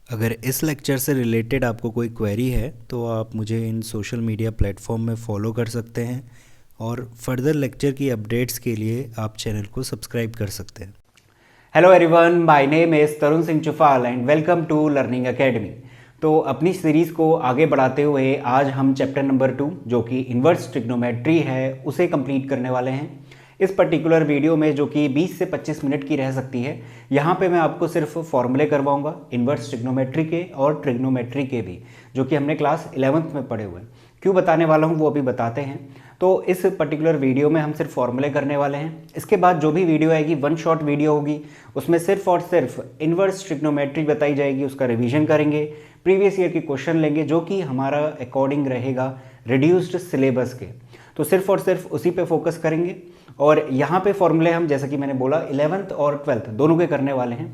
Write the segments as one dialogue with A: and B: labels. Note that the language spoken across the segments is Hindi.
A: अगर इस लेक्चर से रिलेटेड आपको कोई क्वेरी है तो आप मुझे इन सोशल मीडिया प्लेटफॉर्म में फॉलो कर सकते हैं और फर्दर लेक्चर की अपडेट्स के लिए आप चैनल को सब्सक्राइब कर सकते हैं।
B: Hello everyone, my name is Tarun Singh Chufal and welcome to learning academy. तो अपनी सीरीज़ को आगे बढ़ाते हुए आज हम चैप्टर नंबर 2 जो कि इन्वर्स ट्रिग्नोमेट्री है उसे कंप्लीट करने वाले हैं। इस पर्टिकुलर वीडियो में जो कि 20 से 25 मिनट की रह सकती है, यहाँ पे मैं आपको सिर्फ फॉर्मूले करवाऊंगा इन्वर्स ट्रिग्नोमेट्री के और ट्रिग्नोमेट्री के भी, जो कि हमने क्लास 11th में पढ़े हुए हैं। क्यों बताने वाला हूँ वो अभी बताते हैं। तो इस पर्टिकुलर वीडियो में हम सिर्फ फॉर्मूले करने वाले हैं। इसके बाद जो भी वीडियो आएगी वन शॉट वीडियो होगी, उसमें सिर्फ और सिर्फ इन्वर्स ट्रिग्नोमेट्री बताई जाएगी, उसका रिवीजन करेंगे, प्रीवियस ईयर के क्वेश्चन लेंगे जो कि हमारा अकॉर्डिंग रहेगा रिड्यूस्ड सिलेबस के। तो सिर्फ और सिर्फ उसी पे फोकस करेंगे। और यहाँ पे फॉर्मूले हम जैसा कि मैंने बोला 11th और 12th दोनों के करने वाले हैं।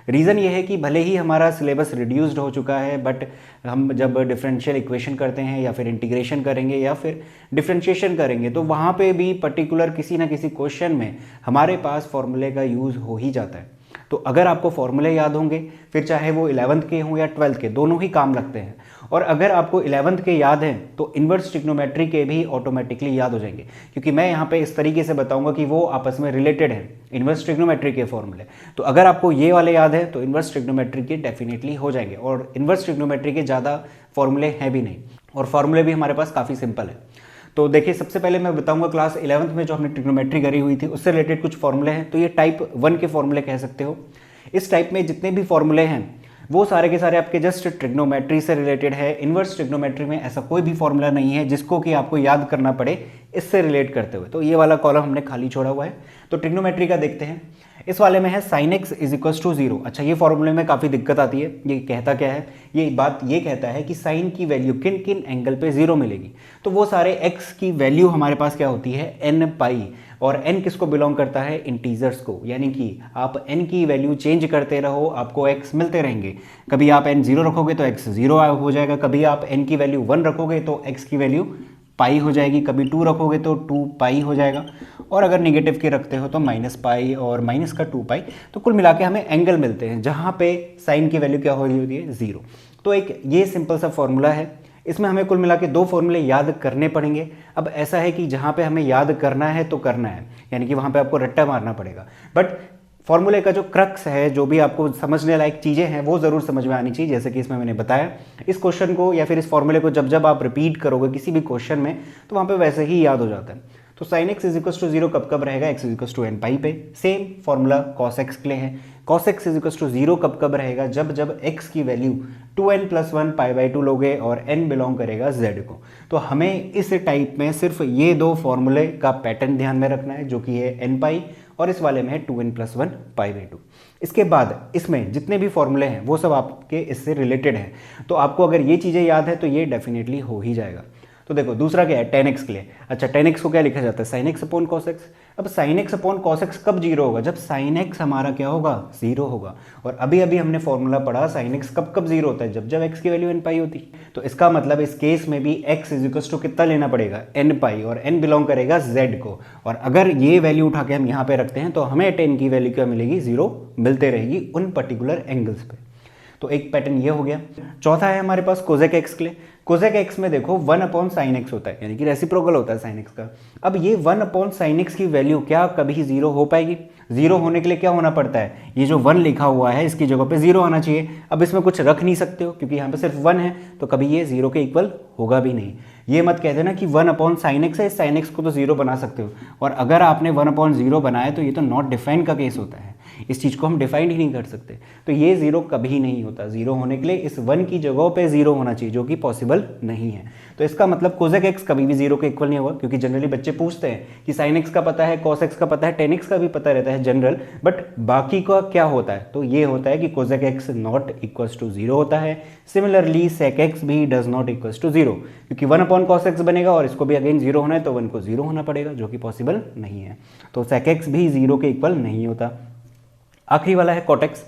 B: रीज़न ये है कि भले ही हमारा सिलेबस रिड्यूस्ड हो चुका है, बट हम जब डिफरेंशियल इक्वेशन करते हैं या फिर इंटीग्रेशन करेंगे या फिर डिफरेंशिएशन करेंगे तो वहाँ पे भी पर्टिकुलर किसी ना किसी क्वेश्चन में हमारे पास फॉर्मूले का यूज़ हो ही जाता है। तो अगर आपको फॉर्मूले याद होंगे, फिर चाहे वो 11th के हों या 12th के, दोनों ही काम लगते हैं। और अगर आपको 11th के याद हैं तो इन्वर्स ट्रिग्नोमेट्री के भी ऑटोमेटिकली याद हो जाएंगे, क्योंकि मैं यहाँ पे इस तरीके से बताऊंगा कि वो आपस में रिलेटेड है इन्वर्स ट्रिग्नोमेट्री के फॉर्मूले। तो अगर आपको ये वाले याद है तो इन्वर्स ट्रिग्नोमेट्री के डेफिनेटली हो जाएंगे। और इन्वर्स ट्रिग्नोमेट्री के ज़्यादा फॉर्मूले हैं भी नहीं, और फॉर्मूले भी हमारे पास काफ़ी सिंपल है। तो देखिए, सबसे पहले मैं बताऊंगा क्लास 11th में जो हमने ट्रिग्नोमेट्री करी हुई थी उससे रिलेटेड कुछ फॉर्मूले हैं। तो ये टाइप 1 के फॉर्मूले कह सकते हो। इस टाइप में जितने भी फॉर्मूले हैं वो सारे के सारे आपके जस्ट ट्रिग्नोमेट्री से रिलेटेड है। इन्वर्स ट्रिग्नोमेट्री में ऐसा कोई भी फॉर्मूला नहीं है जिसको कि आपको याद करना पड़े इससे रिलेट करते हुए। तो ये वाला कॉलम हमने खाली छोड़ा हुआ है। तो ट्रिग्नोमेट्री का देखते हैं। इस वाले में है sine x is equal to 0। अच्छा, ये फॉर्मूले में काफ़ी दिक्कत आती है। ये कहता क्या है? ये बात ये कहता है कि साइन की वैल्यू किन किन एंगल पे 0 मिलेगी। तो वो सारे एक्स की वैल्यू हमारे पास क्या होती है? एन पाई। और n किसको बिलोंग करता है? इंटीजर्स को। यानी कि आप n की वैल्यू चेंज करते रहो, आपको x मिलते रहेंगे। कभी आप n 0 रखोगे तो x 0 हो जाएगा, कभी आप n की वैल्यू 1 रखोगे तो x की वैल्यू पाई हो जाएगी, कभी 2 रखोगे तो 2 पाई हो जाएगा, और अगर निगेटिव के रखते हो तो माइनस पाई और माइनस का 2 पाई। तो कुल मिला के हमें एंगल मिलते हैं जहाँ पे साइन की वैल्यू क्या हो रही होती है? 0। तो एक ये सिंपल सा फॉर्मूला है। इसमें हमें कुल मिला के 2 फॉर्मूले याद करने पड़ेंगे। अब ऐसा है कि जहाँ पे हमें याद करना है तो करना है, यानी कि वहाँ पे आपको रट्टा मारना पड़ेगा। बट फॉर्मूले का जो क्रक्स है, जो भी आपको समझने लायक चीज़ें हैं वो ज़रूर समझ में आनी चाहिए। जैसे कि इसमें मैंने बताया, इस क्वेश्चन को या फिर इस फॉर्मूले को जब जब आप रिपीट करोगे किसी भी क्वेश्चन में तो वहाँ पे वैसे ही याद हो जाता है। तो sine x is equal to 0 कब कब रहेगा? X is equal to N pi पे। सेम फॉर्मूला कॉस एक्स के लिए है। Cos X is equal to 0 कब कब रहेगा? जब जब एक्स की वैल्यू 2n + 1 पाई बाई 2 लोगे और n बिलोंग करेगा z को। तो हमें इस टाइप में सिर्फ ये 2 फॉर्मूले का पैटर्न ध्यान में रखना है, जो कि है n पाई और इस वाले में है 2n + 1 पाई बाई 2। इसके बाद इसमें जितने भी फॉर्मूले हैं वो सब आपके इससे रिलेटेड हैं। तो आपको अगर ये चीज़ें याद है तो ये डेफिनेटली हो ही जाएगा। तो देखो, दूसरा क्या है? tan x के लिए। अच्छा, tan x को क्या लिखा जाता है? sin x upon cos x। अब sin x upon cos x कब 0 होगा? जब sin x हमारा क्या होगा? 0 होगा। और अभी अभी हमने फॉर्मूला पढ़ा sin x कब कब 0 होता है? जब जब x की वैल्यू n पाई होती है। तो इसका मतलब इस केस में भी x इज इक्वल टू कितना लेना पड़ेगा? n पाई, और n बिलोंग करेगा z को। और अगर ये वैल्यू उठा के हम यहाँ पे रखते हैं तो हमें tan की वैल्यू क्या मिलेगी? 0 मिलते रहेगी उन पर्टिकुलर एंगल्स पे। तो एक पैटर्न ये हो गया। चौथा है हमारे पास कोजेक एक्स के लिए। कोजेक एक्स में देखो 1 अपॉन साइन एक्स होता है, यानी कि रेसिप्रोकल होता है साइन एक्स का। अब ये 1 अपॉन साइन एक्स की वैल्यू क्या कभी 0 हो पाएगी? 0 होने के लिए क्या होना पड़ता है? ये जो 1 लिखा हुआ है इसकी जगह पे 0 आना चाहिए। अब इसमें कुछ रख नहीं सकते हो क्योंकि यहाँ पे सिर्फ 1 है, तो कभी ये 0 के इक्वल होगा भी नहीं। ये मत कह देना कि 1 अपॉन साइन एक्स है, इस साइन एक्स को तो 0 बना सकते हो। और अगर आपने 1 अपॉन 0 बनाया तो ये तो नॉट डिफाइन का केस होता है, इस चीज़ को हम डिफाइन ही नहीं कर सकते। तो ये 0 कभी नहीं होता। 0 होने के लिए इस 1 की जगह पे 0 होना चाहिए, जो कि पॉसिबल नहीं है। तो इसका मतलब कोजेक एक्स कभी भी 0 के इक्वल नहीं होगा, क्योंकि जनरली बच्चे पूछते हैं कि साइन एक्स का पता है, कॉस एक्स का पता है, टेन एक्स का भी पता रहता है जनरल, बट बाकी का क्या होता है? तो ये होता है कि cosec x not equals to 0 होता है। सिमिलरली सेक एक्स भी डज नॉट इक्वल्स टू 0, क्योंकि 1 अपॉन कॉस एक्स बनेगा और इसको भी अगेन 0 होना है तो 1 को 0 होना पड़ेगा, जो कि पॉसिबल नहीं है। तो सेक एक्स भी 0 के इक्वल नहीं होता। आखिरी वाला है कॉट एक्स।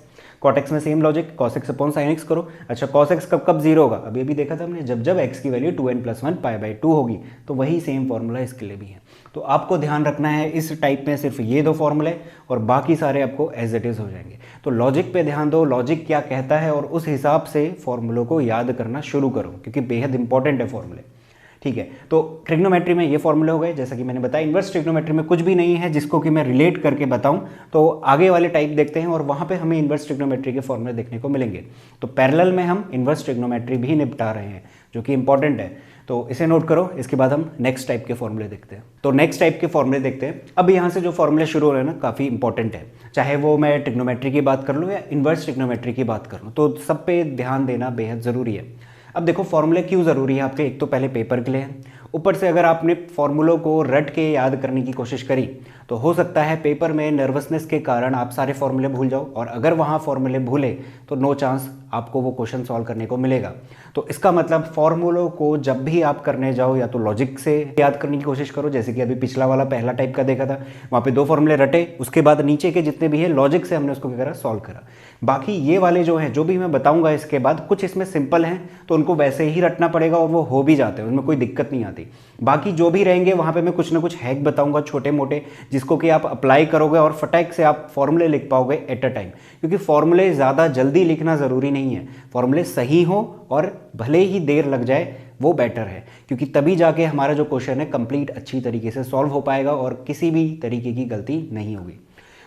B: कॉट एक्स में same logic, cos x upon sine x करो। अच्छा कॉस एक्स कब कब जीरो होगा, अभी अभी देखा था हमने, जब जब एक्स की वैल्यू 2n+1 π/2 होगी। तो वही सेम फॉर्मूला इसके लिए भी है। तो आपको ध्यान रखना है इस टाइप में सिर्फ ये दो फॉर्मूले और बाकी सारे आपको एज इट इज हो जाएंगे। तो लॉजिक पे ध्यान दो, लॉजिक क्या कहता है और उस हिसाब से फॉर्मूलों को याद करना शुरू करो, क्योंकि बेहद इंपॉर्टेंट है फॉर्मूले। ठीक है, तो ट्रिग्नोमेट्री में ये फॉर्मूले हो गए, जैसा कि मैंने बताया। इन्वर्स ट्रिग्नोमेट्री में कुछ भी नहीं है जिसको कि मैं रिलेट करके बताऊं, तो आगे वाले टाइप देखते हैं और वहां पे हमें इन्वर्स ट्रिग्नोमेट्री के फॉर्मूले देखने को मिलेंगे। तो पैरेलल में हम इन्वर्स ट्रिग्नोमेट्री भी निपटा रहे हैं, जो कि इंपॉर्टेंट है, तो इसे नोट करो। इसके बाद हम नेक्स्ट टाइप के फॉर्मूले देखते हैं। तो नेक्स्ट टाइप के फॉर्मूले देखते हैं। अब यहाँ से जो फॉर्मूले शुरू हो रहे हैं ना, काफ़ी इंपॉर्टेंट है, चाहे वो मैं ट्रिग्नोमेट्री की बात कर लूँ या इन्वर्स ट्रिग्नोमेट्री की बात कर लूँ, तो सब पे ध्यान देना बेहद ज़रूरी है। अब देखो फॉर्मूले क्यों ज़रूरी है आपके, एक तो पहले पेपर के लिए है, ऊपर से अगर आपने फॉर्मूलों को रट के याद करने की कोशिश करी तो हो सकता है पेपर में नर्वसनेस के कारण आप सारे फॉर्मूले भूल जाओ, और अगर वहाँ फॉर्मूले भूले तो नो चांस आपको वो क्वेश्चन सॉल्व करने को मिलेगा। तो इसका मतलब फॉर्मूलों को जब भी आप करने जाओ या तो लॉजिक से याद करने की कोशिश करो, जैसे कि अभी पिछला वाला पहला टाइप का देखा था, वहाँ पे दो फॉर्मूले रटे, उसके बाद नीचे के जितने भी है लॉजिक से हमने उसको क्या करा, सॉल्व करा। बाकी ये वाले जो हैं, जो भी मैं बताऊंगा इसके बाद, कुछ इसमें सिंपल हैं तो उनको वैसे ही रटना पड़ेगा और वो हो भी जाते हैं, उसमें कोई दिक्कत नहीं आती। बाकी जो भी रहेंगे वहाँ पे मैं कुछ ना कुछ हैक बताऊंगा छोटे मोटे, जिसको कि आप अप्लाई करोगे और फटाक से आप फॉर्मूले लिख पाओगे एट अ टाइम, क्योंकि फॉर्मूले ज़्यादा जल्दी लिखना ज़रूरी नहीं है, फॉर्मूले सही हो और भले ही देर लग जाए वो बेटर है, क्योंकि तभी जाके हमारा जो क्वेश्चन है कंप्लीट अच्छी तरीके से सॉल्व हो पाएगा और किसी भी तरीके की गलती नहीं होगी।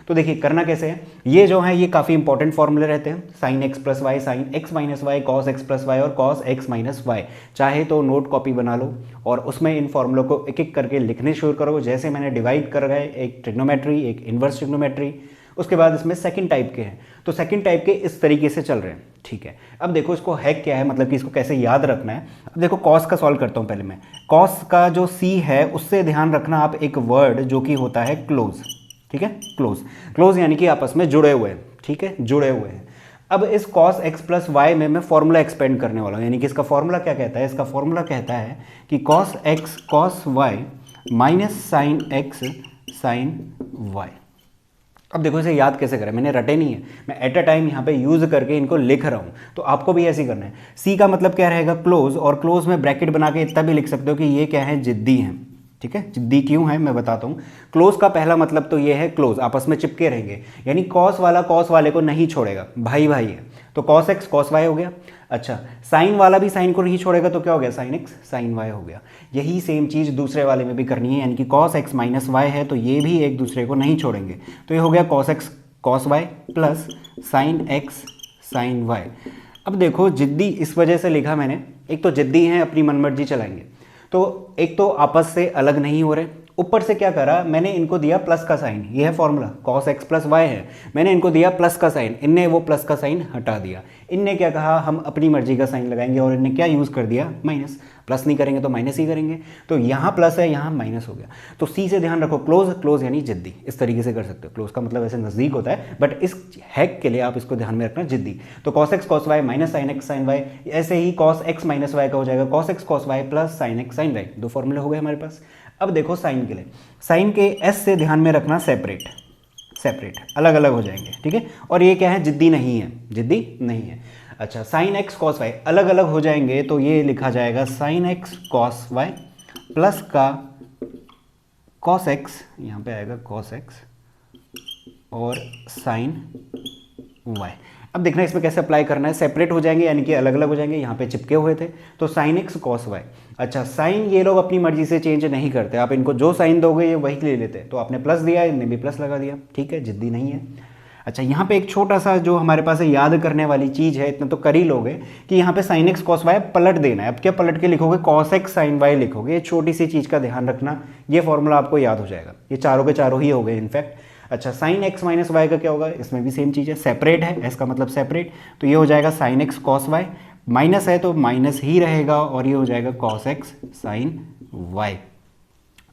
B: तो देखिए करना कैसे है, ये जो है ये काफ़ी इंपॉर्टेंट फॉर्मूले रहते हैं, sine x plus y, sine x minus y, cos x plus y और कॉस एक्स माइनस वाई। चाहे तो नोट कॉपी बना लो और उसमें इन फॉर्मूलों को एक एक करके लिखने शुरू करो, जैसे मैंने डिवाइड कर गए, एक ट्रिग्नोमेट्री, एक इन्वर्स ट्रिग्नोमेट्री, उसके बाद इसमें सेकंड टाइप के हैं, तो सेकंड टाइप के इस तरीके से चल रहे हैं। ठीक है, अब देखो इसको हैक क्या है, मतलब कि इसको कैसे याद रखना है। अब देखो कॉस का सॉल्व करता हूँ पहले मैं। कॉस का जो सी है उससे ध्यान रखना आप एक वर्ड जो कि होता है क्लोज। ठीक है, क्लोज, क्लोज यानी कि आपस में जुड़े हुए हैं। ठीक है, जुड़े हुए हैं। अब इस कॉस एक्स प्लस वाई में मैं फॉर्मूला एक्सपेंड करने वाला हूँ, यानी कि इसका फॉर्मूला क्या कहता है, इसका फॉर्मूला कहता है कि cos x cos y minus sine x sine y. अब देखो इसे याद कैसे करें, मैंने रटे नहीं है, मैं एट अ टाइम यहाँ पे यूज करके इनको लिख रहा हूँ, तो आपको भी ऐसे ही करना है। सी का मतलब क्या रहेगा, क्लोज, और क्लोज में ब्रैकेट बना के इतना भी लिख सकते हो कि ये क्या है, जिद्दी हैं। ठीक है, जिद्दी क्यों है मैं बताता हूँ। क्लोज का पहला मतलब तो ये है क्लोज, आपस में चिपके रहेंगे, यानी कॉस वाला कॉस वाले को नहीं छोड़ेगा, भाई भाई है, तो कॉस एक्स कॉस वाई हो गया। अच्छा, साइन वाला भी साइन को नहीं छोड़ेगा, तो क्या हो गया, साइन एक्स साइन वाई हो गया। यही सेम चीज़ दूसरे वाले में भी करनी है, यानी कि कॉस एक्स माइनस वाई है तो ये भी एक दूसरे को नहीं छोड़ेंगे, तो ये हो गया cos x cos y plus sine x sine y. अब देखो जिद्दी इस वजह से लिखा मैंने, एक तो जिद्दी हैं अपनी मनमर्जी चलाएंगे, तो एक तो आपस से अलग नहीं हो रहे, ऊपर से क्या करा मैंने, इनको दिया प्लस का साइन, ये है formula cos x plus y है, मैंने इनको दिया प्लस का साइन, इनने वो प्लस का साइन हटा दिया, इनने क्या कहा हम अपनी मर्जी का साइन लगाएंगे और इनने क्या यूज़ कर दिया, माइनस। प्लस नहीं करेंगे तो माइनस ही करेंगे, तो यहाँ प्लस है यहाँ माइनस हो गया। तो सी से ध्यान रखो, क्लोज, क्लोज यानी जिद्दी, इस तरीके से कर सकते हो। क्लोज का मतलब ऐसे नज़दीक होता है, बट इस हैक के लिए आप इसको ध्यान में रखना, जिद्दी। तो cos x cos y minus sine x sine y, ऐसे ही कॉस एक्स माइनस वाई का हो जाएगा cos x cos y plus sine x sine y. दो फॉर्मूले हो गए हमारे पास। अब देखो साइन के लिए, साइन के एस से ध्यान में रखना सेपरेट, सेपरेट अलग अलग हो जाएंगे। ठीक है, और ये क्या है, जिद्दी नहीं है, जिद्दी नहीं है। अच्छा, साइन एक्स कॉस वाई अलग अलग हो जाएंगे, तो ये लिखा जाएगा sine x cos y plus का कॉस एक्स, यहाँ पे आएगा कॉस एक्स और साइन वाई। अब देखना इसमें कैसे अप्लाई करना है, सेपरेट हो जाएंगे यानी कि अलग अलग हो जाएंगे, यहाँ पे चिपके हुए थे, तो साइन एक्स कॉस वाई। अच्छा, साइन ये लोग अपनी मर्जी से चेंज नहीं करते, आप इनको जो साइन दोगे ये वही ले लेते, तो आपने प्लस दिया, इनने भी प्लस लगा दिया। ठीक है, जिद्दी नहीं है। अच्छा, यहाँ पे एक छोटा सा जो हमारे पास याद करने वाली चीज़ है, इतना तो कर ही लोगे कि यहाँ पे साइन एक्स कॉस वाई पलट देना है। अब क्या पलट के लिखोगे, कॉस एक्स साइन वाई लिखोगे। ये छोटी सी चीज़ का ध्यान रखना, ये फॉर्मूला आपको याद हो जाएगा। ये चारों के चारों ही हो गए इनफैक्ट। अच्छा, साइन एक्स माइनस वाई का क्या होगा, इसमें भी सेम चीज़ है, सेपरेट है, एस का मतलब सेपरेट, तो ये हो जाएगा sine x cos y, minus है तो माइनस ही रहेगा, और ये हो जाएगा कॉस एक्स साइन वाई।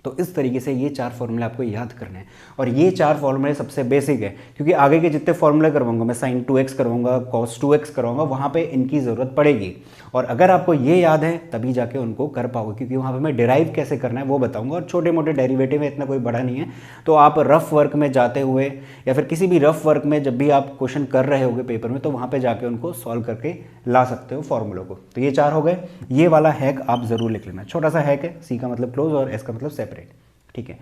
B: तो इस तरीके से ये 4 फॉर्मूले आपको याद करने हैं और ये 4 फॉर्मूले सबसे बेसिक है, क्योंकि आगे के जितने फॉर्मूले करवाऊंगा मैं, sin 2x करवाऊंगा, cos 2x करवाऊंगा, वहाँ पे इनकी ज़रूरत पड़ेगी। और अगर आपको ये याद है तभी जाके उनको कर पाओगे, क्योंकि वहाँ पे मैं डिराइव कैसे करना है वो बताऊंगा। और छोटे मोटे डेरिवेटिव है, इतना कोई बड़ा नहीं है। तो आप रफ वर्क में जाते हुए या फिर किसी भी रफ वर्क में जब भी आप क्वेश्चन कर रहे होगे पेपर में, तो वहाँ पर जाके उनको सॉल्व करके ला सकते हो फॉर्मूलों को। तो ये 4 हो गए। ये वाला हैक आप ज़रूर लिख लेना, छोटा सा हैक है, सी का मतलब क्लोज और एस का मतलब सेपरेट, ठीक है।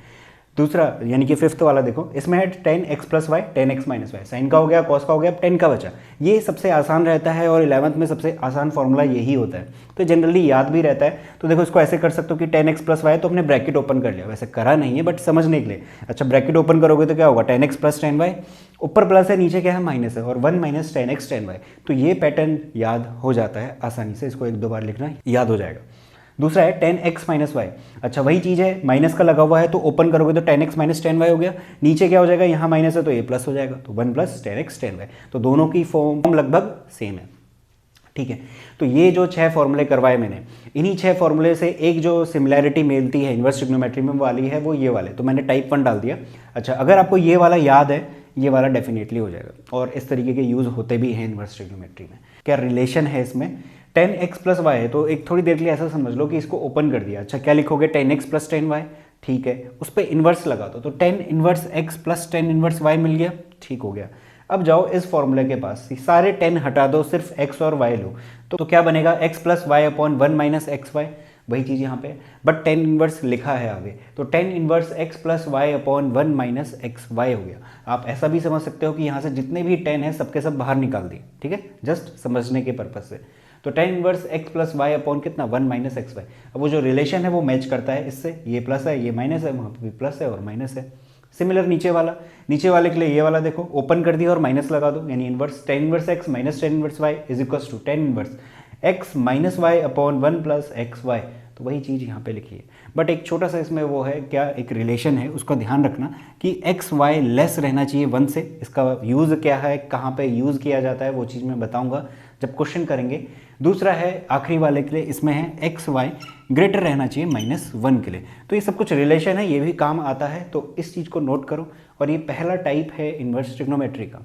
B: दूसरा यानी कि 5th वाला देखो, इसमें है tan x plus y, tan x minus y, sine का हो गया, कॉस का हो गया, tan का बचा। ये सबसे आसान रहता है और 11th में सबसे आसान फॉर्मूला यही होता है, तो जनरली याद भी रहता है। तो देखो इसको ऐसे कर सकते हो कि tan x प्लस वाई, तो हमने ब्रैकेट ओपन कर लिया, वैसे करा नहीं है बट समझने के लिए। अच्छा, ब्रैकेट ओपन करोगे तो क्या होगा, tan x plus tan y, ऊपर प्लस है नीचे क्या है माइनस है, और 1 minus tan x tan y। तो ये पैटर्न याद हो जाता है आसानी से, इसको 1-2 बार लिखना याद हो जाएगा। दूसरा है tan x माइनस वाई। अच्छा, वही चीज़ है, माइनस का लगा हुआ है तो ओपन करोगे तो tan x minus tan y हो गया, नीचे क्या हो जाएगा, यहाँ माइनस है तो ये प्लस हो जाएगा, तो 1 plus tan x tan y। तो दोनों की फॉर्म लगभग सेम है, ठीक है। तो ये जो 6 फॉर्मूले करवाए मैंने, इन्हीं 6 फॉर्मूले से एक जो सिमिलैरिटी मिलती है इन्वर्स ट्रिग्नोमेट्री में वाली है, वो ये वाले, तो मैंने टाइप 1 डाल दिया। अच्छा, अगर आपको ये वाला याद है, ये वाला डेफिनेटली हो जाएगा, और इस तरीके के यूज़ होते भी हैं इन्वर्स ट्रिग्नोमेट्री में। क्या रिलेशन है इसमें, tan x प्लस वाई है, तो एक थोड़ी देर के लिए ऐसा समझ लो कि इसको ओपन कर दिया। अच्छा, क्या लिखोगे, tan x plus tan y, ठीक है, उस पर इन्वर्स लगा दो, तो tan inverse x plus tan inverse y मिल गया, ठीक हो गया। अब जाओ इस फॉर्मूले के पास, सारे tan हटा दो, सिर्फ x और y लो, तो क्या बनेगा, x plus y upon 1 minus x y, वही चीज़ यहाँ पे, बट tan इन्वर्स लिखा है आगे, तो tan inverse x plus y upon 1 minus x y हो गया। आप ऐसा भी समझ सकते हो कि यहाँ से जितने भी tan है सबके सब बाहर निकाल दिए, ठीक है, जस्ट समझने के पर्पज से। तो tan inverse x plus y upon कितना, 1 माइनस एक्स वाई। अब वो जो रिलेशन है वो मैच करता है इससे, ये प्लस है ये माइनस है, वहाँ पर भी प्लस है और माइनस है। सिमिलर नीचे वाले के लिए ये वाला देखो, ओपन कर दिया और माइनस लगा दो, यानी inverse tan inverse x minus tan inverse y is equals to tan inverse x minus y upon 1 plus x y. तो वही चीज़ यहाँ पे लिखी है, बट एक छोटा सा इसमें वो है, क्या एक रिलेशन है उसका ध्यान रखना कि एक्स वाई लेस रहना चाहिए 1 से। इसका यूज़ क्या है, कहाँ पे यूज़ किया जाता है, वो चीज़ मैं बताऊँगा जब क्वेश्चन करेंगे। दूसरा है आखिरी वाले के लिए, इसमें है एक्स वाई ग्रेटर रहना चाहिए -1 के लिए। तो ये सब कुछ रिलेशन है, ये भी काम आता है, तो इस चीज़ को नोट करो। और ये पहला टाइप है इन्वर्स ट्रिग्नोमेट्री का,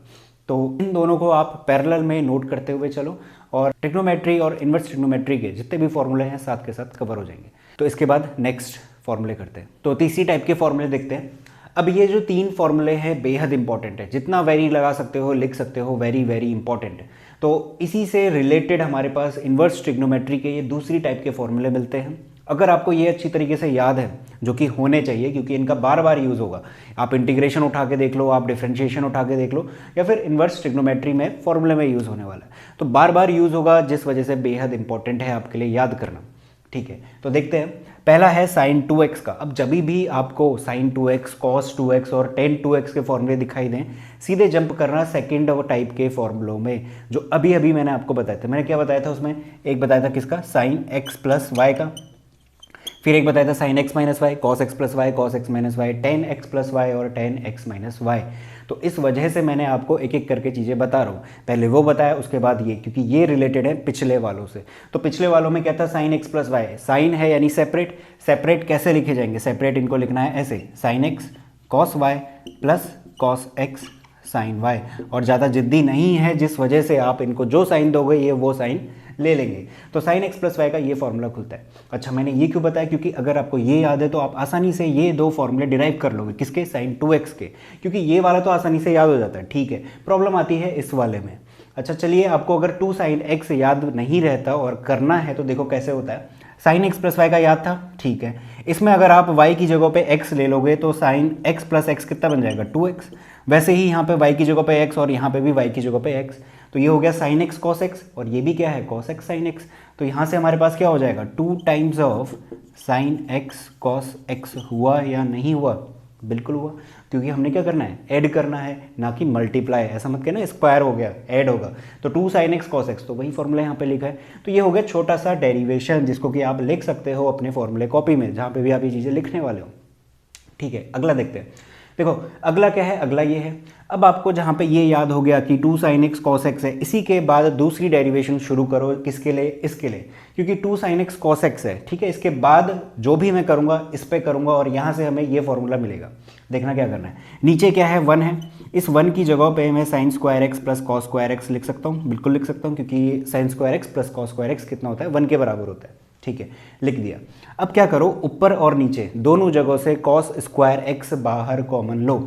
B: तो इन दोनों को आप पैरेलल में नोट करते हुए चलो, और ट्रिग्नोमेट्री और इन्वर्स ट्रिग्नोमेट्री के जितने भी फॉर्मूले हैं साथ के साथ कवर हो जाएंगे। तो इसके बाद नेक्स्ट फॉर्मूले करते हैं, तो तीसरी टाइप के फॉर्मूले देखते हैं। अब ये जो 3 फॉर्मूले हैं बेहद इंपॉर्टेंट है, जितना वेरी लगा सकते हो लिख सकते हो, वेरी वेरी इंपॉर्टेंट है। तो इसी से रिलेटेड हमारे पास इन्वर्स ट्रिग्नोमेट्री के ये दूसरी टाइप के फॉर्मूले मिलते हैं। अगर आपको ये अच्छी तरीके से याद है, जो कि होने चाहिए क्योंकि इनका बार बार यूज़ होगा, आप इंटीग्रेशन उठा के देख लो, आप डिफरेंशिएशन उठा के देख लो, या फिर इन्वर्स ट्रिग्नोमेट्री में फॉर्मूले में यूज़ होने वाला है, तो बार बार यूज़ होगा, जिस वजह से बेहद इंपॉर्टेंट है आपके लिए याद करना, ठीक है। तो देखते हैं, पहला है sin 2x का। अब जब भी आपको sin 2x, cos 2x और tan 2x के फॉर्मूले दिखाई दें, सीधे जंप करना सेकंड टाइप के फॉर्मूलों में, जो अभी अभी मैंने आपको बताया था। मैंने क्या बताया था उसमें, एक बताया था किसका, sin x प्लस वाई का, फिर एक बताया था sin x minus y, cos x plus y, cos x minus y, tan x plus y और tan x माइनस वाई। तो इस वजह से मैंने आपको एक एक करके चीज़ें बता रहा हूँ, पहले वो बताया उसके बाद ये, क्योंकि ये रिलेटेड है पिछले वालों से। तो पिछले वालों में क्या था, sin x plus y, sine है यानी सेपरेट, सेपरेट कैसे लिखे जाएंगे, सेपरेट इनको लिखना है ऐसे, sin x cos y plus cos x sin y। और ज़्यादा जिद्दी नहीं है, जिस वजह से आप इनको जो साइन दोगे ये वो साइन ले लेंगे। तो sin x प्लस वाई का ये फॉर्मूला खुलता है। अच्छा, मैंने ये क्यों बताया, क्योंकि अगर आपको ये याद है तो आप आसानी से ये 2 फॉर्मूले डिराइव कर लोगे, किसके, sin 2x के, क्योंकि ये वाला तो आसानी से याद हो जाता है, ठीक है। प्रॉब्लम आती है इस वाले में। अच्छा चलिए, आपको अगर 2 sin x याद नहीं रहता और करना है तो देखो कैसे होता है। sin x प्लस वाई का याद था, ठीक है। इसमें अगर आप y की जगह पे x ले लोगे तो sin x प्लस x कितना बन जाएगा, 2x। वैसे ही यहाँ पे y की जगह पे x और यहाँ पे भी y की जगह पे x, तो ये हो गया sin x cos x, और ये भी क्या है, cos x sin x। तो यहाँ से हमारे पास क्या हो जाएगा, 2 times of sin x cos x। हुआ या नहीं हुआ, बिल्कुल हुआ, क्योंकि हमने क्या करना है, ऐड करना है, ना कि मल्टीप्लाई। ऐसा मत कहना स्क्वायर हो गया, ऐड होगा। तो 2 sin x cos x, तो वही फॉर्मूला यहाँ पे लिखा है। तो ये हो गया छोटा सा डेरिवेशन, जिसको कि आप लिख सकते हो अपने फॉर्मूले कॉपी में, जहाँ पे भी आप ये चीज़ें लिखने वाले हो, ठीक है। अगला देखते हैं, देखो अगला क्या है, अगला ये है। अब आपको जहाँ पे ये याद हो गया कि 2 sin x cos x है, इसी के बाद दूसरी डेरिवेशन शुरू करो। किसके लिए? इसके लिए, क्योंकि 2 sin x cos x है, ठीक है। इसके बाद जो भी मैं करूँगा इस पे करूँगा और यहाँ से हमें ये फॉर्मूला मिलेगा। देखना क्या करना है, नीचे क्या है 1 है, इस 1 की जगह पे मैं sin square x plus cos square x लिख सकता हूँ, बिल्कुल लिख सकता हूँ, क्योंकि sin square x plus cos square x कितना होता है, 1 के बराबर होता है, ठीक है, लिख दिया। अब क्या करो, ऊपर और नीचे दोनों जगहों से कॉस स्क्वायर एक्स बाहर कॉमन लो,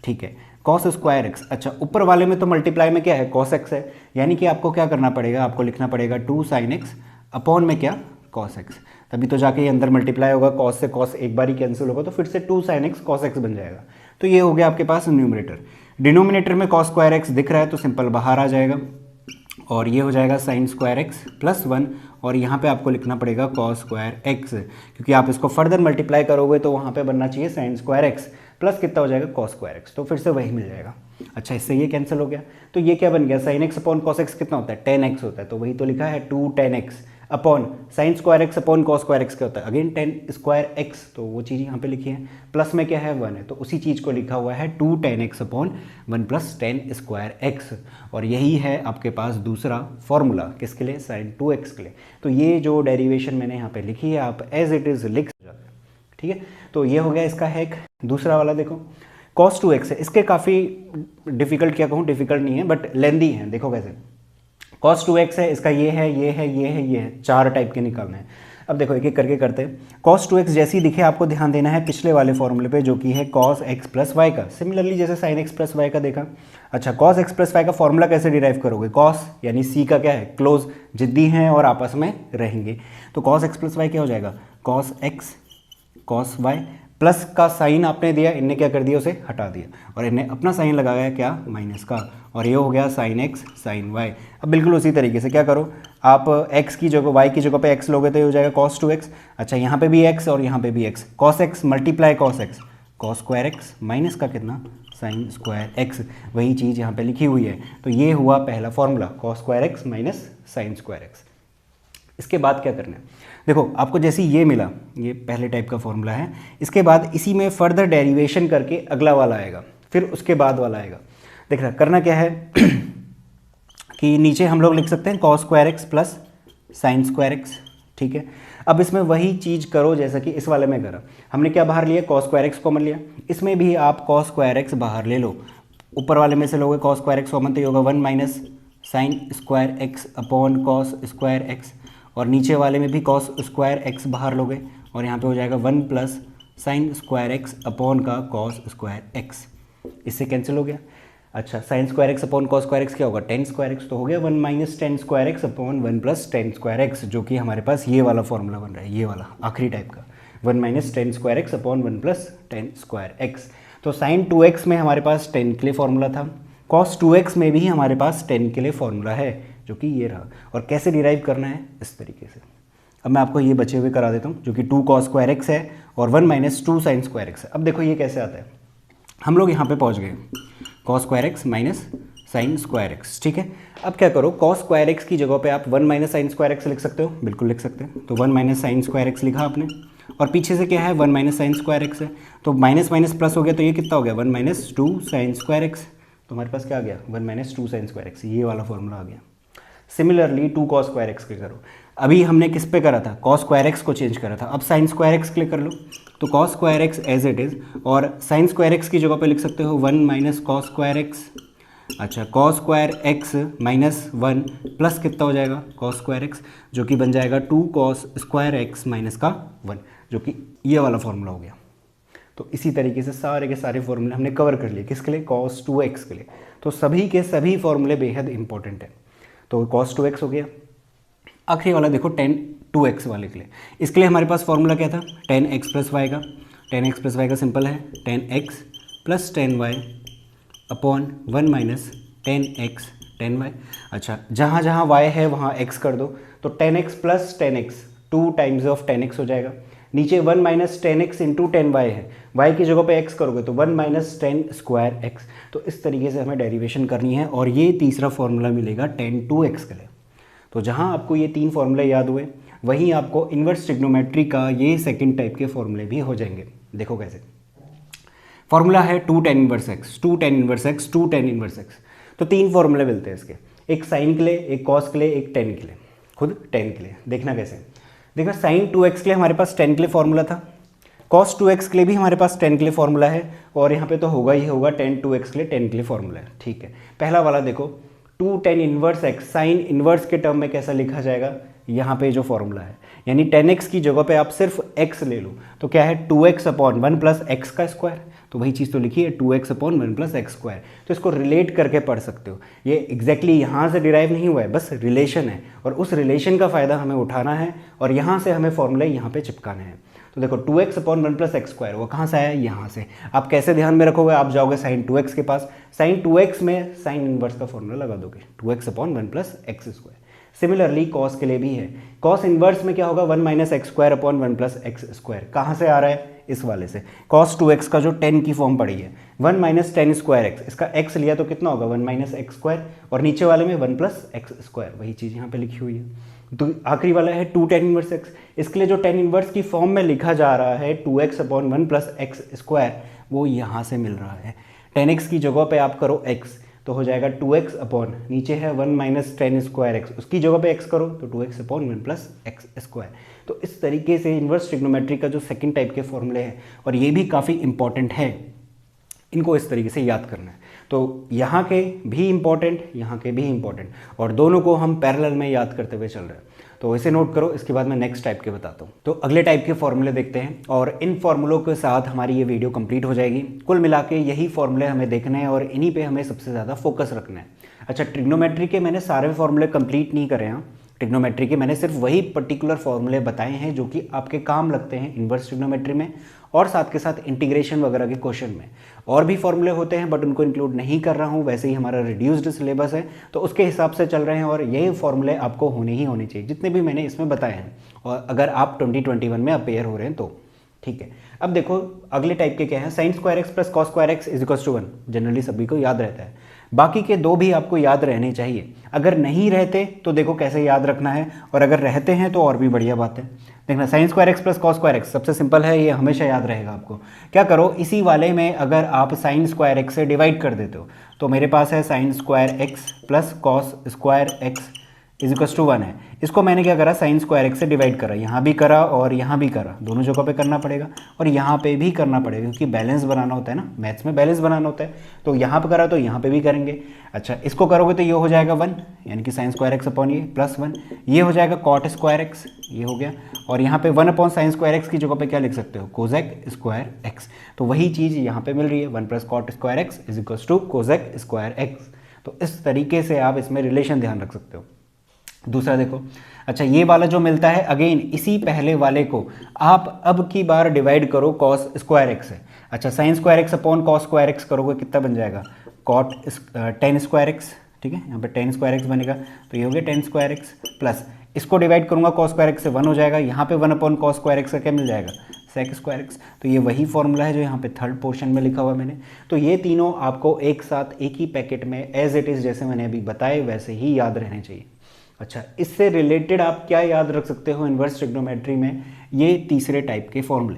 B: ठीक है, कॉस स्क्वायर एक्स। अच्छा, ऊपर वाले में तो मल्टीप्लाई में क्या है, कॉस एक्स है, यानी कि आपको क्या करना पड़ेगा, आपको लिखना पड़ेगा 2 sin x अपॉन में क्या, कॉस एक्स, तभी तो जाके ये अंदर मल्टीप्लाई होगा, कॉस से कॉस एक बार ही कैंसिल होगा, तो फिर से 2 sin x cos x बन जाएगा। तो ये हो गया आपके पास न्यूमरेटर। डिनोमिनेटर में कॉस स्क्वायर एक्स दिख रहा है तो सिंपल बाहर आ जाएगा, और ये हो जाएगा sin स्क्वायर एक्स प्लस 1, और यहाँ पे आपको लिखना पड़ेगा कॉस स्क्वायर एक्स, क्योंकि आप इसको फर्दर मल्टीप्लाई करोगे तो वहाँ पे बनना चाहिए sin स्क्वायर एक्स प्लस कितना हो जाएगा, कॉस स्क्वायर एक्स, तो फिर से वही मिल जाएगा। अच्छा, इससे ये कैंसिल हो गया, तो ये क्या बन गया, sin x upon cos x कितना होता है, 10x होता है, तो वही तो लिखा है 2 10x upon sin square x upon cos square x क्या होता है, अगेन 10 स्क्वायर एक्स, तो वो चीज़ यहाँ पे लिखी है, प्लस में क्या है 1 है, तो उसी चीज़ को लिखा हुआ है 2 10x upon 1 plus 10 square x, और यही है आपके पास दूसरा फॉर्मूला, किसके लिए, sin 2x के लिए। तो ये जो डेरिवेशन मैंने यहाँ पे लिखी है आप एज इट इज़ लिख जाते हैं, ठीक है। तो ये हो गया इसका हैक। दूसरा वाला देखो, cos 2x है, इसके काफ़ी डिफिकल्ट, क्या कहूँ डिफिकल्ट नहीं है बट लेंदी है। देखो कैसे, cos 2x है, इसका ये है, ये है, ये है, ये है, 4 टाइप के निकालना है। अब देखो एक एक करके करते हैं। cos 2x जैसे ही दिखे आपको ध्यान देना है पिछले वाले फॉर्मूले पे, जो कि है cos x प्लस वाई का, सिमिलरली जैसे sin x प्लस वाई का देखा। अच्छा, cos x प्लस वाई का फॉर्मूला कैसे डिराइव करोगे, cos यानी c का क्या है, क्लोज, जिद्दी हैं और आपस में रहेंगे, तो cos x प्लस वाई क्या हो जाएगा, cos x cos y, plus का साइन आपने दिया, इनने क्या कर दिया, उसे हटा दिया, और इनने अपना साइन लगाया क्या, माइनस का, और ये हो गया sin x sin y। अब बिल्कुल उसी तरीके से क्या करो, आप x की जगह y की जगह पे x लोगे तो ये हो जाएगा cos 2x। अच्छा, यहाँ पे भी x और यहाँ पे भी x, cos x multiply cos x, cos square x minus का कितना, sin स्क्वायर x, वही चीज़ यहाँ पे लिखी हुई है। तो ये हुआ पहला formula, cos square x minus sin square x। इसके बाद क्या करना है, देखो आपको जैसे ये मिला, ये पहले टाइप का फॉर्मूला है, इसके बाद इसी में फर्दर डेरिवेशन करके अगला वाला आएगा, फिर उसके बाद वाला आएगा। देखना करना क्या है कि नीचे हम लोग लिख सकते हैं cos square x plus sign square x, ठीक है। अब इसमें वही चीज़ करो जैसा कि इस वाले में करा, हमने क्या बाहर लिया, cos स्क्वायर एक्स कॉमन लिया, इसमें भी आप cos स्क्वायर एक्स बाहर ले लो, ऊपर वाले में से लोगे cos स्क्वायर एक्स कॉमन, तो ये होगा 1 minus sign square x upon cos square x, और नीचे वाले में भी cos स्क्वायर एक्स बाहर लोगे, और यहाँ पे हो जाएगा 1 plus sign square x upon का cos स्क्वायर एक्स, इससे कैंसिल हो गया। अच्छा, sign square x upon cos square x क्या होगा, 10 स्क्वायर एक्स, तो हो गया 1 minus 10 square x upon 1 plus 10 square x, जो कि हमारे पास ये वाला फॉर्मूला बन रहा है, ये वाला आखिरी टाइप का, 1 minus 10 square x upon 1 plus 10 square x. तो साइन 2x में हमारे पास 10 के लिए फॉर्मूला था, cos 2x में भी हमारे पास 10 के लिए फॉर्मूला है, जो कि ये रहा। और कैसे डिराइव करना है, इस तरीके से। अब मैं आपको ये बचे हुए करा देता हूँ, जो कि 2 cos स्क्वायर एक्स है और 1 माइनस 2 साइन स्क्वायर एक्स है। अब देखो ये कैसे आता है, हम लोग यहाँ पे पहुँच गए, cos square x minus sign square x, ठीक है। अब क्या करो, cos स्क्वायर एक्स की जगह पे आप 1 माइनस साइन स्क्वायर एक्स लिख सकते हो, बिल्कुल लिख सकते हैं। तो 1 माइनस साइन स्क्वायर एक्स लिखा आपने, और पीछे से क्या है, 1 माइनस साइन स्क्वायर एक्स है, तो माइनस माइनस प्लस हो गया, तो ये कितना हो गया, 1 माइनस 2 साइन स्क्वायर एक्स, तो हमारे पास क्या आ गया, 1 माइनस 2 साइन स्क्वायर एक्स, ये वाला फॉर्मूला आ गया। सिमिलरली 2 cos स्क्वायर एक्स के करो, अभी हमने किस पे करा था, cos स्क्वायर एक्स को चेंज करा था, अब साइन स्क्वायर एक्स के लिए कर लो, तो cos square x as it is, और साइन स्क्वायर एक्स की जगह पे लिख सकते हो 1 माइनस cos स्क्वायर एक्स। अच्छा, cos square x minus 1 plus कितना हो जाएगा, cos स्क्वायर एक्स, जो कि बन जाएगा 2 cos स्क्वायर एक्स माइनस का 1, जो कि ये वाला फॉर्मूला हो गया। तो इसी तरीके से सारे के सारे फॉर्मूले हमने कवर कर लिए, किसके लिए, cos 2x के लिए। तो सभी के सभी फॉर्मूले बेहद इंपॉर्टेंट है। तो cos 2x हो गया। आखिरी वाला देखो tan 2x वाले के लिए, इसके लिए हमारे पास फॉर्मूला क्या था, tan x प्लस वाई का, tan x प्लस वाई का सिंपल है tan x plus tan y upon 1 minus tan x tan y। अच्छा, जहाँ जहाँ y है वहाँ x कर दो, तो tan x plus tan x 2 times of tan x हो जाएगा। नीचे 1 minus tan x into tan y है, y की जगह पे x करोगे तो 1 माइनस टेन स्क्वायर एक्स। तो इस तरीके से हमें डेरिवेशन करनी है, और ये तीसरा फॉर्मूला मिलेगा tan 2x के लिए। तो जहाँ आपको ये 3 फॉर्मूले याद हुए, वहीं आपको इन्वर्स ट्रिग्नोमेट्री का ये सेकंड टाइप के फॉर्मूले भी हो जाएंगे। देखो कैसे, फॉर्मूला है 2 tan inverse x, 2 tan inverse x, 2 tan inverse x. तो 3 फॉर्मूले मिलते हैं इसके, एक साइन के लिए, एक कॉस के लिए, एक टेन के लिए। खुद टेन के लिए देखना कैसे, देखना साइन 2x के लिए हमारे पास 10 के लिए फॉर्मूला था, cos 2x के लिए भी हमारे पास 10 के लिए फॉर्मूला है, और यहाँ पे तो होगा ही होगा tan 2x के लिए 10 के लिए फॉर्मूला है। ठीक है, पहला वाला देखो 2 tan inverse x sine inverse के टर्म में कैसा लिखा जाएगा, यहाँ पे जो फॉर्मूला है, यानी 10x की जगह पे आप सिर्फ x ले लो तो क्या है 2x अपॉन 1 प्लस एक्स का स्क्वायर, तो वही चीज़ तो लिखी है 2x upon 1 plus x square. तो इसको रिलेट करके पढ़ सकते हो, ये एग्जैक्टली यहाँ से डिराइव नहीं हुआ है, बस रिलेशन है और उस रिलेशन का फ़ायदा हमें उठाना है और यहाँ से हमें फॉर्मूले यहाँ पे चिपकाने हैं। तो देखो 2x upon 1 plus x square वो कहाँ से आया, यहाँ से। आप कैसे ध्यान में रखोगे, आप जाओगे साइन 2x के पास, साइन 2x में साइन इनवर्स का फॉर्मूला लगा दोगे 2x upon 1 plus x square. Similarly cos के लिए भी है, कॉस इनवर्स में क्या होगा 1 minus x square upon 1 plus x square. कहाँ से आ रहा है, इस वाले से, कॉस 2x का जो 10 की फॉर्म पड़ी है 1 माइनस टेन स्क्वायर एक्स, इसका x लिया तो कितना होगा 1 माइनस एक्स स्क्वायर, और नीचे वाले में 1 प्लस एक्स स्क्वायर, वही चीज़ यहाँ पे लिखी हुई है। तो आखिरी वाला है 2 tan इनवर्स एक्स, इसके लिए जो tan इनवर्स की फॉर्म में लिखा जा रहा है 2x upon 1 plus x square, वो यहाँ से मिल रहा है। tan x की जगह पे आप करो x तो हो जाएगा 2x अपॉन, नीचे है 1 माइनस टेन स्क्वायर एक्स, उसकी जगह पे x करो तो 2x upon 1 plus x square. तो इस तरीके से इन्वर्स ट्रिग्नोमेट्री का जो सेकंड टाइप के फॉर्मूले हैं, और ये भी काफ़ी इंपॉर्टेंट है, इनको इस तरीके से याद करना है। तो यहाँ के भी इम्पॉर्टेंट, यहाँ के भी इम्पॉर्टेंट, और दोनों को हम पैरेलल में याद करते हुए चल रहे हैं। तो इसे नोट करो, इसके बाद मैं नेक्स्ट टाइप के बताता हूँ। तो अगले टाइप के फॉर्मूले देखते हैं और इन फॉर्मूलों के साथ हमारी ये वीडियो कंप्लीट हो जाएगी। कुल मिला के यही फॉर्मूले हमें देखने हैं और इन्हीं पे हमें सबसे ज़्यादा फोकस रखना है। अच्छा, ट्रिग्नोमेट्री के मैंने सारे फॉर्मूले कंप्लीट नहीं करे हैं, ट्रिग्नोमेट्री के मैंने सिर्फ वही पर्टिकुलर फॉर्मूले बताए हैं जो कि आपके काम लगते हैं इन्वर्स ट्रिग्नोमेट्री में और साथ के साथ इंटीग्रेशन वगैरह के क्वेश्चन में। और भी फॉर्मूले होते हैं बट उनको इंक्लूड नहीं कर रहा हूँ, वैसे ही हमारा रिड्यूस्ड सिलेबस है तो उसके हिसाब से चल रहे हैं, और यही फॉर्मूले आपको होने ही होने चाहिए जितने भी मैंने इसमें बताए हैं, और अगर आप 2021 में अपेयर हो रहे हैं तो। ठीक है, अब देखो अगले टाइप के क्या है, sine square x plus cos square x is equals to 1, generally सभी को याद रहता है। बाकी के दो भी आपको याद रहने चाहिए, अगर नहीं रहते तो देखो कैसे याद रखना है, और अगर रहते हैं तो और भी बढ़िया बात है। देखना sign square x plus cos square x सबसे सिंपल है, ये हमेशा याद रहेगा आपको। क्या करो, इसी वाले में अगर आप साइन स्क्वायर एक्स से डिवाइड कर देते हो तो मेरे पास है sine square x plus cos square x is equals to 1 है। इसको मैंने क्या करा, साइन स्क्वायर एक्स से डिवाइड करा, यहाँ भी करा और यहाँ भी करा, दोनों जगह पे करना पड़ेगा और यहाँ पे भी करना पड़ेगा क्योंकि बैलेंस बनाना होता है ना, मैथ्स में बैलेंस बनाना होता है। तो यहाँ पे करा तो यहाँ पे भी करेंगे। अच्छा, इसको करोगे तो ये हो जाएगा 1, यानी कि साइन स्क्वायर एक्स अपॉन ये प्लस 1, ये हो जाएगा कॉट स्क्वायर एक्स, ये हो गया, और यहाँ पे 1 अपॉन साइन स्क्वायर एक्स की जगह पे क्या लिख सकते हो, कोजेक स्क्वायर एक्स। तो वही चीज़ यहाँ पे मिल रही है, 1 plus cot square x is equals to cosec square x. तो इस तरीके से आप इसमें रिलेशन ध्यान रख सकते हो। दूसरा देखो, अच्छा ये वाला जो मिलता है अगेन इसी पहले वाले को आप अब की बार डिवाइड करो कॉस स्क्वायर एक्स से। अच्छा, sign square x upon cos square x करोगे कितना बन जाएगा, कॉट टेन स्क्वायर एक्स। ठीक है, यहाँ पे टेन स्क्वायर एक्स बनेगा तो ये हो गया टेन स्क्वायर एक्स, प्लस इसको डिवाइड करूंगा कॉस स्क्वायर एक्स से 1 हो जाएगा, यहाँ पे 1 अपॉन कॉस स्क्वायर एक्स का क्या मिल जाएगा, सेक स्क्वायर एक्स। तो ये वही फॉर्मूला है जो यहाँ पे थर्ड पोर्शन में लिखा हुआ मैंने। तो ये तीनों आपको एक साथ एक ही पैकेट में एज इट इज़ जैसे मैंने अभी बताए वैसे ही याद रहने चाहिए। अच्छा, इससे रिलेटेड आप क्या याद रख सकते हो इन्वर्स ट्रिग्नोमेट्री में, ये तीसरे टाइप के फॉर्मूले।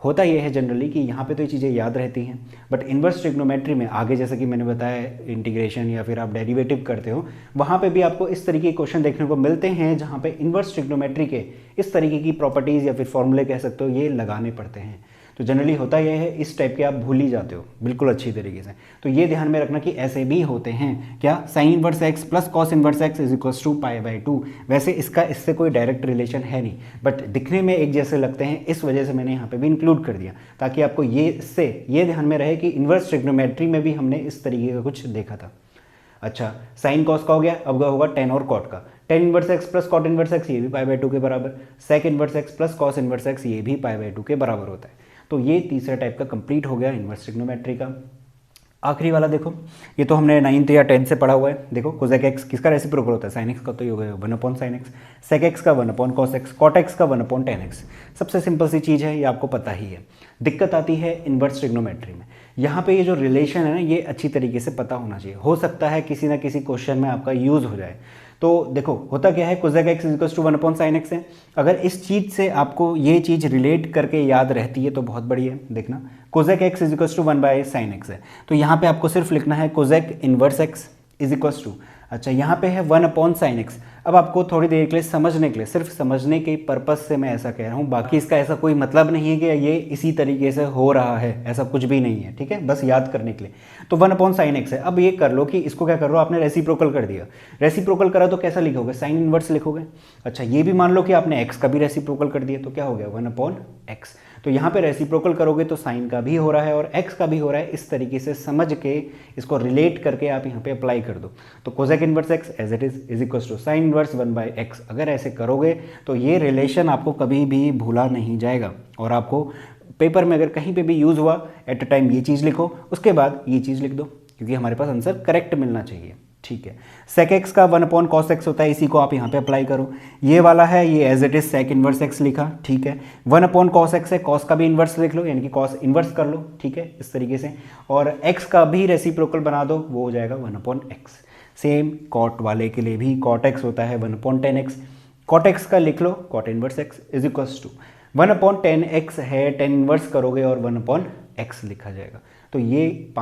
B: होता यह है जनरली कि यहाँ पे तो ये चीज़ें याद रहती हैं बट इन्वर्स ट्रिग्नोमेट्री में आगे जैसे कि मैंने बताया इंटीग्रेशन या फिर आप डेरिवेटिव करते हो, वहाँ पे भी आपको इस तरीके के क्वेश्चन देखने को मिलते हैं जहाँ पे इन्वर्स ट्रिग्नोमेट्री के इस तरीके की प्रॉपर्टीज़ या फिर फॉर्मूले कह सकते हो ये लगाने पड़ते हैं। तो जनरली होता यह है इस टाइप के आप भूल ही जाते हो बिल्कुल अच्छी तरीके से। तो ये ध्यान में रखना कि ऐसे भी होते हैं, क्या sine inverse x plus cos inverse x is equals to pi by 2। वैसे इसका इससे कोई डायरेक्ट रिलेशन है नहीं बट दिखने में एक जैसे लगते हैं, इस वजह से मैंने यहाँ पे भी इंक्लूड कर दिया ताकि आपको ये ध्यान में रहे कि इन्वर्स ट्रिग्नोमेट्री में भी हमने इस तरीके का कुछ देखा था। अच्छा, साइन कॉस का हो गया, अब होगा टेन और कॉट का। Tan inverse x plus cot inverse x ये भी पाई बाई 2 के बराबर, sec inverse x plus cos inverse x ये भी पाई बाई 2 के बराबर होता है। तो ये तीसरा टाइप का कंप्लीट हो गया इन्वर्स ट्रिग्नोमेट्री का। आखिरी वाला देखो, ये तो हमने 9th या 10th से पढ़ा हुआ है। देखो कोसेक एक्स किसका रेसिप्रोकल होता है, साइन एक्स का, तो ये हो गया 1 upon sine x, sec x का 1 upon cos x, cot x का 1 अपॉन टेन एक्स। सबसे सिंपल सी चीज़ है, ये आपको पता ही है। दिक्कत आती है इन्वर्स ट्रिग्नोमेट्री में, यहाँ पे ये जो रिलेशन है ना ये अच्छी तरीके से पता होना चाहिए। हो सकता है किसी ना किसी क्वेश्चन में आपका यूज़ हो जाए। तो देखो होता क्या है, cosec x is equal to 1 upon sine x है। अगर इस चीज़ से आपको ये चीज़ रिलेट करके याद रहती है तो बहुत बढ़िया है। देखना cosec x is equal to 1 by sine x है, तो यहाँ पे आपको सिर्फ लिखना है cosec inverse x is equal to, अच्छा यहाँ पे है 1 अपॉन साइन एक्स। अब आपको थोड़ी देर के लिए समझने के लिए, सिर्फ समझने के पर्पस से मैं ऐसा कह रहा हूँ, बाकी इसका ऐसा कोई मतलब नहीं है कि ये इसी तरीके से हो रहा है, ऐसा कुछ भी नहीं है, ठीक है, बस याद करने के लिए। तो 1 अपॉन साइन एक्स है। अब ये कर लो कि इसको क्या कर लो, आपने रेसिप्रोकल कर दिया। रेसिप्रोकल करा तो कैसा लिखोगे, साइन इनवर्स लिखोगे। अच्छा ये भी मान लो कि आपने एक्स का भी रेसिप्रोकल कर दिया, तो क्या हो गया 1 अपॉन एक्स। तो यहाँ पे रेसिप्रोकल करोगे तो साइन का भी हो रहा है और एक्स का भी हो रहा है। इस तरीके से समझ के इसको रिलेट करके आप यहाँ पे अप्लाई कर दो। तो cosec inverse x as it is equal to sine inverse 1 by x. अगर ऐसे करोगे तो ये रिलेशन आपको कभी भी भूला नहीं जाएगा, और आपको पेपर में अगर कहीं पे भी यूज़ हुआ एट अ टाइम ये चीज़ लिखो, उसके बाद ये चीज़ लिख दो, क्योंकि हमारे पास आंसर करेक्ट मिलना चाहिए, ठीक है। सेक एक्स का 1 अपॉन कॉस एक्स होता है, इसी को आप यहाँ पे अप्लाई करो। ये वाला है, ये as it is sec inverse x लिखा, ठीक है। 1 अपॉन कॉस एक्स है, कॉस का भी इन्वर्स लिख लो, यानी कि कॉस इन्वर्स कर लो, ठीक है, इस तरीके से। और एक्स का भी रेसिप्रोकल बना दो, वो हो जाएगा 1 अपॉन एक्स। सेम कॉट वाले के लिए भी कॉट एक्स होता है 1 अपॉन 10x। कॉट एक्स का लिख लो cot inverse x is equals to 1 upon 10x है, 10 इनवर्स करोगे और 1 अपॉन एक्स लिखा जाएगा। तो ये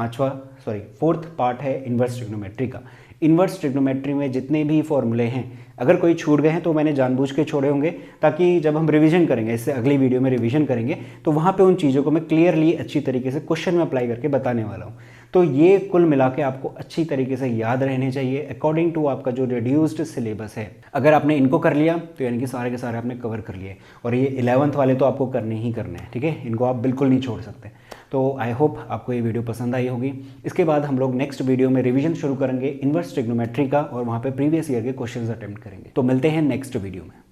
B: फोर्थ पार्ट है इन्वर्स ट्रिग्नोमेट्री का। इन्वर्स ट्रिग्नोमेट्री में जितने भी फॉर्मूले हैं, अगर कोई छूट गए हैं तो मैंने जानबूझ के छोड़े होंगे, ताकि जब हम रिवीजन करेंगे, इससे अगली वीडियो में रिवीजन करेंगे, तो वहाँ पे उन चीज़ों को मैं क्लियरली अच्छी तरीके से क्वेश्चन में अप्लाई करके बताने वाला हूँ। तो ये कुल मिला के आपको अच्छी तरीके से याद रहने चाहिए अकॉर्डिंग टू आपका जो रिड्यूस्ड सिलेबस है। अगर आपने इनको कर लिया तो यानी कि सारे के सारे आपने कवर कर लिए, और ये 11th वाले तो आपको करने ही करने हैं, ठीक है, इनको आप बिल्कुल नहीं छोड़ सकते। तो आई होप आपको ये वीडियो पसंद आई होगी। इसके बाद हम लोग नेक्स्ट वीडियो में रिवीजन शुरू करेंगे इन्वर्स ट्रिग्नोमेट्री का, और वहाँ पे प्रीवियस ईयर के क्वेश्चंस अटेम्प्ट करेंगे। तो मिलते हैं नेक्स्ट वीडियो में।